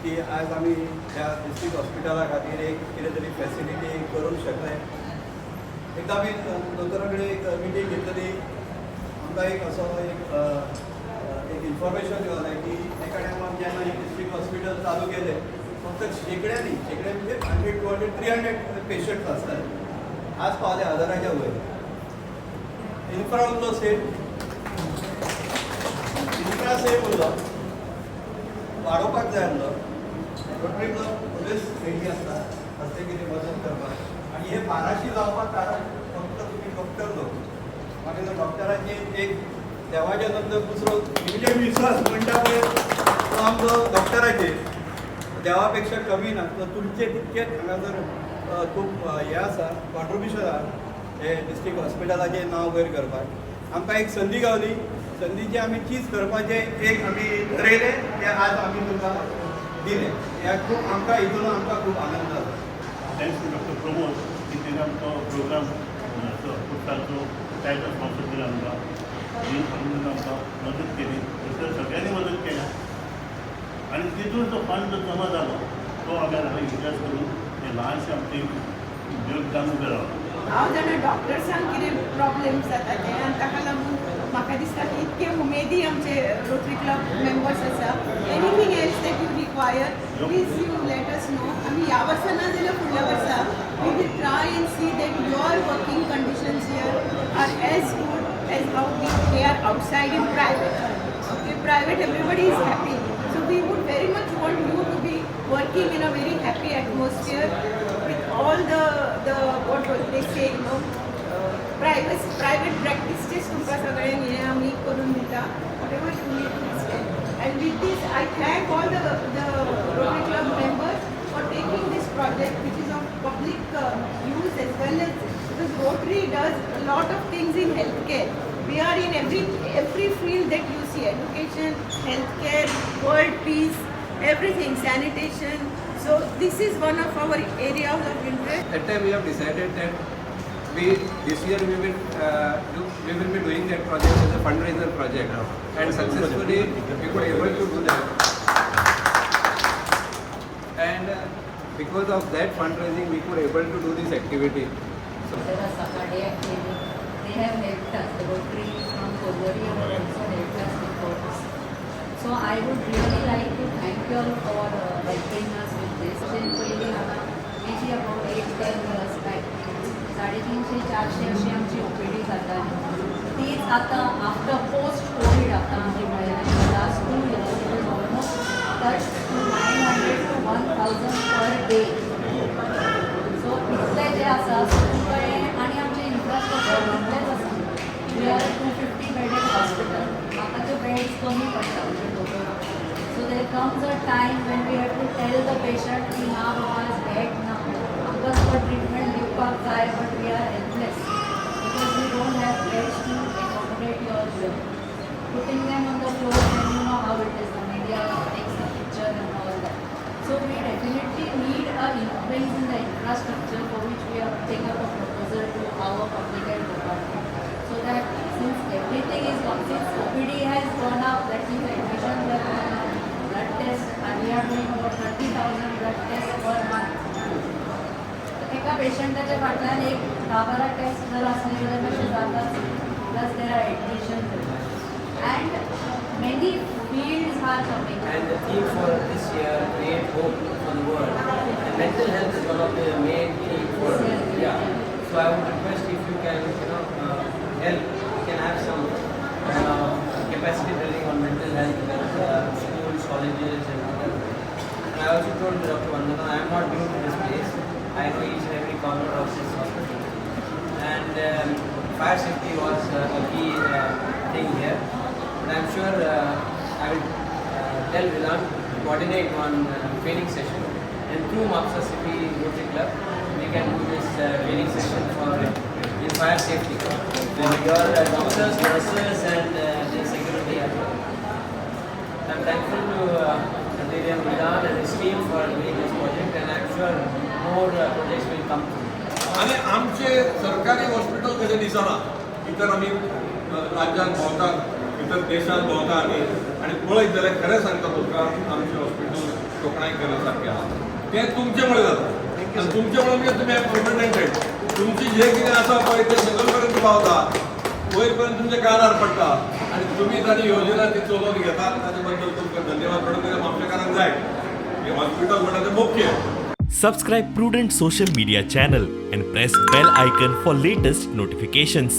की आज आम्ही ह्या डिस्ट्रिक्ट हॉस्पिटला खातीर एक कितें तरी फॅसिलिटी करूंक शकले. एकदा आमी दोतोराकडे एक मिटींग घेतली. आमकां एक असो एक इन्फॉर्मेशन मेळ्ळें की एका टायमार जेन्ना एक डिस्ट्रिक्ट हॉस्पिटल चालू केलें फक्त शेकड्यांनी म्हणजे 100, 200, 300 पेशंट्स आसताले. आज पावले 1000च्या वयर. इन्फ्रा उरलो सेम, इन्फ्रा सेम उरलो, वाडोवपाक जाय आसलो. रोटरी क्लब ऑलवेज रेडी आसता असलें कितें मदत करपाक. आनी हे 1200 जावपाक कारण फक्त तुमी डॉक्टर न्हू. म्हाका डॉक्टरांची एक देवाच्या नंतर दुसरो इमिडिएट विश्वास म्हणटा पळय तो आमचो डॉक्टराचेर देवा पेक्षा कमी ना. तुमचे तितकेच हांगासर खूब हें आसा, कॉन्ट्रिब्युशन आसा हे डिस्ट्रिक्ट हॉस्पिटलाचें नांव वयर करपाक. आमकां एक संदी गावली. संदीचे आमी चीज करपाचें एक आमी थरयलें तें आज आमी तुमकां दिलें. ह्या खूब आमकां हितून आमकां खूब आनंद जालो. थँक्स टू डॉक्टर प्रमोद की तेणें आमचो प्रोग्राम पुस्तकाचो टायटल स्पॉन्सर दिला आमकां. आनी आमकां मदत केली. तर सगळ्यांनी मदत केल्या आनी तितून जो फंड जो जमा जालो तो आमी युटिलायज करून हे ल्हानशें आमची योगदान उबें रावलें. हांव जाणा डॉक्टर्सांक कितें प्रॉब्लेम्स जाता ते आनी ताका लागून म्हाका दिसता की इतके उमेदी आमचे रोटरी क्लब मेंबर्स आसा. Anything else that you require please you let us know. आमी ह्या वर्सा ना जाल्यार फुडल्या वर्सा we will try and see that your working conditions here are as good as how they are outside in private. Okay, private everybody is happy. So we would very much want you to be working in a very happy atmosphere with all the what they say, you know, private practices तुमकां सगळ्यांक हे आमी करून दिता whatever you need to understand. And with this I thank all the Rotary Club members for taking this project which is of public use as well as because Rotary does a lot of things in healthcare. We are in every field that you see, education, healthcare, world peace, everything, sanitation. So this is one of our areas of interest. That time we have decided that this year we will be doing that project as a fundraiser project, and successfully we were able to do that. And because of that fundraising, we were able to do this activity. So there was a cardiac clinic. They have helped us. The Rotary from Konkani have also helped us with this. So I would really like to thank you all for helping us with this. Then पहिले maybe about 8-10 years back 350-400 अशी आमची OPD जाताली. तीच आता after post Covid आता आमची मिळाली. Last 2 years it was almost touched to 900 to 1000 per day. So इतले जे आसा आणि आमचे इन्फ्रास्ट्रक्चर इतलेच आसा. We are 250 bedded hospital. आता ते बेड्स कमी पडटा म्हणजे total. So there comes a time when we have to tell the patient की ना बाबा बेड ना आमकां तुका ट्रिटमेंट दिवपाक जाय but we are helpless because we don't have beds to accommodate your putting them on the floor and you know how it is. The media takes the picture and all that. So we definitely need a increase in the infrastructure for which we are putting up a proposal to our public health department. So that since everything is gone, since OPD has gone up, that means the admissions have gone up, blood tests, and we are doing about 30,000 blood tests per month. एका पेशंटाच्या फाटल्यान एक 10-12 test जर असले जाल्यार कशे जातात. Plus there are admissions and many fields are coming. And the theme for this year, create hope for the world. And mental health is one of the main key for yeah. So I would request if you can, help. You can have some capacity building on mental health with schools, colleges, and other. And I also told Dr. Vandana, I am not new to this place. I know each and every corner of this hospital. And fire safety was a key thing here. But I'm sure I will tell Vilan to coordinate one training session, and through Mapusa City Rotary Club we can do this training session for in fire safety for your doctors, nurses, and the security as well. I'm thankful to Vilan and his team for doing this project, and I'm sure more projects will come through. आणि आमचे सरकारी hospital कशें दिसना. इतर आमी राज्यांत भोंवतात, इतर देशांत भोंवता आनी पळयत जाल्यार खरें सांगता तुमकां आमचें हॉस्पिटल कोकणाई करण्यासारखे आहात ते तुमच्यामुळे जातं आणि तुमच्यामुळे म्हणजे तुम्ही प्रोमिनंट आहे. तुमची जे किती असं पाहिजे सगळंपर्यंत पावता वयपर्यंत तुमच्या कानावर पडतात आणि तुम्ही त्याची योजना ती चालवून घेतात. त्याच्याबद्दल तुमचं धन्यवाद पडून आमच्याकडे जाईल. हे हॉस्पिटल म्हणायचं मुख्य. Subscribe Prudent social media channel and press bell icon for latest notifications.